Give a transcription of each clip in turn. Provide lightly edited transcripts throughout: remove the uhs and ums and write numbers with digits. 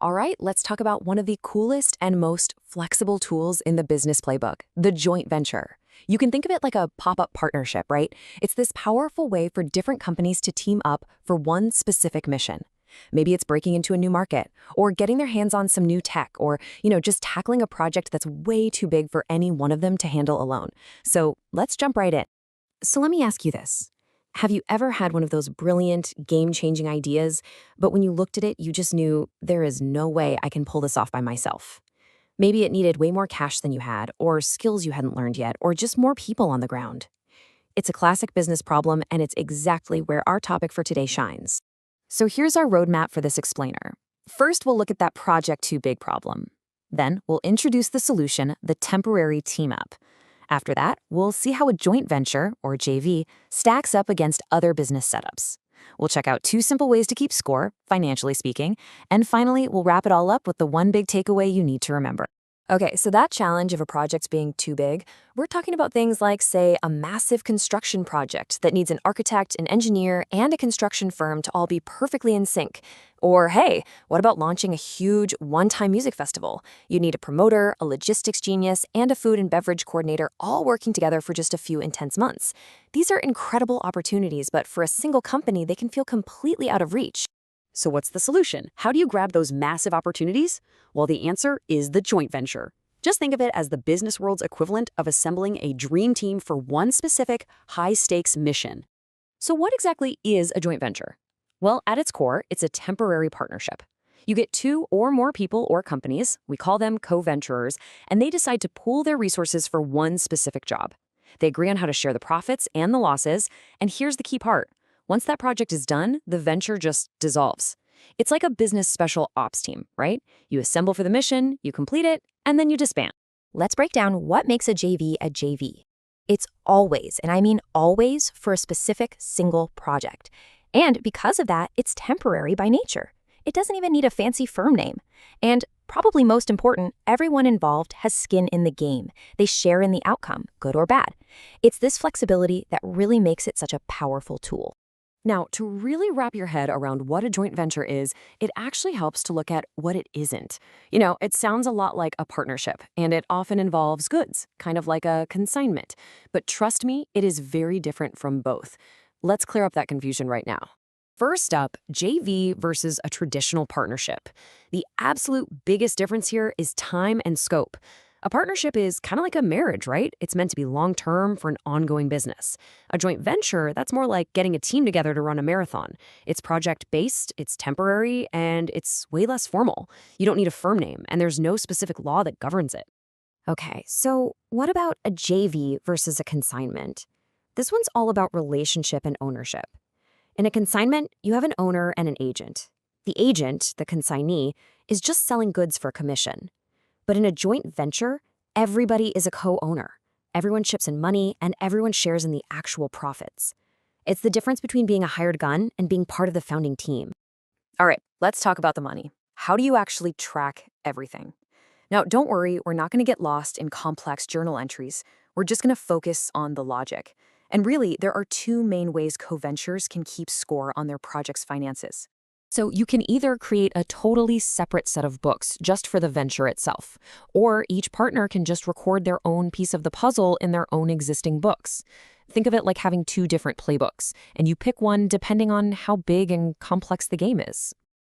All right, let's talk about one of the coolest and most flexible tools in the business playbook, the joint venture. You can think of it like a pop-up partnership, right? It's this powerful way for different companies to team up for one specific mission. Maybe it's breaking into a new market, or getting their hands on some new tech, or, just tackling a project that's way too big for any one of them to handle alone. So let's jump right in. So let me ask you this. Have you ever had one of those brilliant, game-changing ideas, but when you looked at it, you just knew there is no way I can pull this off by myself? Maybe it needed way more cash than you had, or skills you hadn't learned yet, or just more people on the ground. It's a classic business problem, and it's exactly where our topic for today shines. So here's our roadmap for this explainer. First, we'll look at that project too big problem. Then, we'll introduce the solution, the temporary team-up. After that, we'll see how a joint venture, or JV, stacks up against other business setups. We'll check out 2 simple ways to keep score, financially speaking, and finally, we'll wrap it all up with the one big takeaway you need to remember. Okay, so that challenge of a project being too big, we're talking about things like, say, a massive construction project that needs an architect, an engineer, and a construction firm to all be perfectly in sync. Or, hey, what about launching a huge one-time music festival? You need a promoter, a logistics genius, and a food and beverage coordinator all working together for just a few intense months. These are incredible opportunities, but for a single company, they can feel completely out of reach. So what's the solution? How do you grab those massive opportunities? Well, the answer is the joint venture. Just think of it as the business world's equivalent of assembling a dream team for one specific, high-stakes mission. So what exactly is a joint venture? Well, at its core, it's a temporary partnership. You get 2 or more people or companies, we call them co-venturers, and they decide to pool their resources for one specific job. They agree on how to share the profits and the losses, and here's the key part. Once that project is done, the venture just dissolves. It's like a business special ops team, right? You assemble for the mission, you complete it, and then you disband. Let's break down what makes a JV a JV. It's always, and I mean always, for a specific single project. And because of that, it's temporary by nature. It doesn't even need a fancy firm name. And probably most important, everyone involved has skin in the game. They share in the outcome, good or bad. It's this flexibility that really makes it such a powerful tool. Now, to really wrap your head around what a joint venture is, it actually helps to look at what it isn't. It sounds a lot like a partnership, and it often involves goods, kind of like a consignment. But trust me, it is very different from both. Let's clear up that confusion right now. First up, JV versus a traditional partnership. The absolute biggest difference here is time and scope. A partnership is kind of like a marriage, right? It's meant to be long-term for an ongoing business. A joint venture, that's more like getting a team together to run a marathon. It's project-based, it's temporary, and it's way less formal. You don't need a firm name, and there's no specific law that governs it. Okay, so what about a JV versus a consignment? This one's all about relationship and ownership. In a consignment, you have an owner and an agent. The agent, the consignee, is just selling goods for commission. But in a joint venture, everybody is a co-owner. Everyone chips in money, and everyone shares in the actual profits. It's the difference between being a hired gun and being part of the founding team. All right, let's talk about the money. How do you actually track everything? Now, don't worry, we're not going to get lost in complex journal entries. We're just going to focus on the logic. And really, there are 2 main ways co-ventures can keep score on their project's finances. So you can either create a totally separate set of books just for the venture itself, or each partner can just record their own piece of the puzzle in their own existing books. Think of it like having 2 different playbooks, and you pick one depending on how big and complex the game is.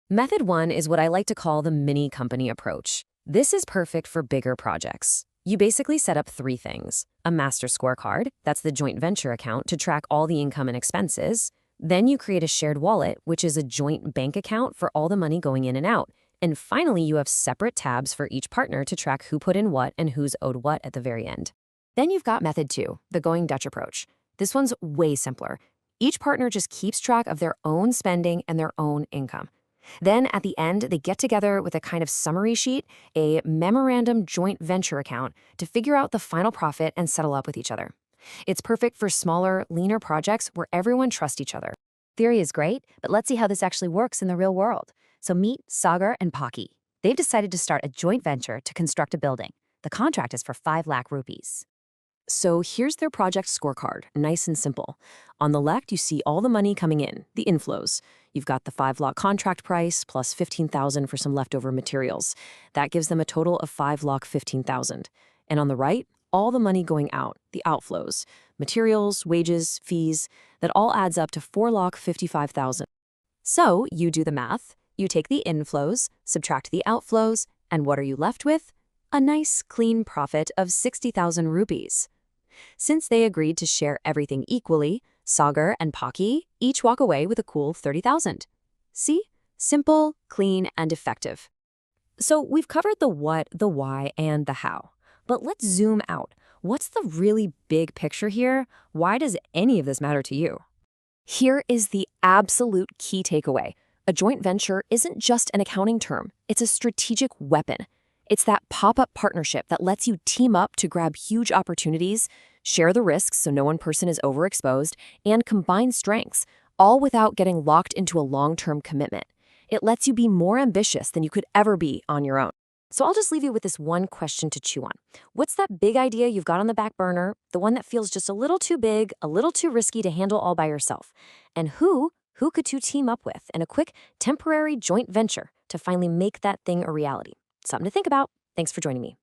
Method 1 is what I like to call the mini company approach. This is perfect for bigger projects. You basically set up 3 things. A master scorecard, that's the joint venture account to track all the income and expenses. Then you create a shared wallet, which is a joint bank account for all the money going in and out. And finally, you have separate tabs for each partner to track who put in what and who's owed what at the very end. Then you've got method 2, the Going Dutch approach. This one's way simpler. Each partner just keeps track of their own spending and their own income. Then at the end, they get together with a kind of summary sheet, a memorandum joint venture account, to figure out the final profit and settle up with each other. It's perfect for smaller, leaner projects where everyone trusts each other. Theory is great, but let's see how this actually works in the real world. So meet Sagar and Pocky. They've decided to start a joint venture to construct a building. The contract is for 5 lakh rupees. So here's their project scorecard, nice and simple. On the left, you see all the money coming in, the inflows. You've got the 5-lot contract price plus $15,000 for some leftover materials. That gives them a total of 5 lot $15,000. And on the right, all the money going out, the outflows, materials, wages, fees, that all adds up to 4 lot $55,000. So you do the math, you take the inflows, subtract the outflows, and what are you left with? A nice, clean profit of 60,000 rupees. Since they agreed to share everything equally, Sagar and Pocky each walk away with a cool 30,000. See? Simple, clean, and effective. So we've covered the what, the why, and the how. But let's zoom out. What's the really big picture here? Why does any of this matter to you? Here is the absolute key takeaway. A joint venture isn't just an accounting term. It's a strategic weapon. It's that pop-up partnership that lets you team up to grab huge opportunities, share the risks so no one person is overexposed, and combine strengths, all without getting locked into a long-term commitment. It lets you be more ambitious than you could ever be on your own. So I'll just leave you with this one question to chew on. What's that big idea you've got on the back burner, the one that feels just a little too big, a little too risky to handle all by yourself? And who could you team up with in a quick, temporary joint venture to finally make that thing a reality? Something to think about. Thanks for joining me.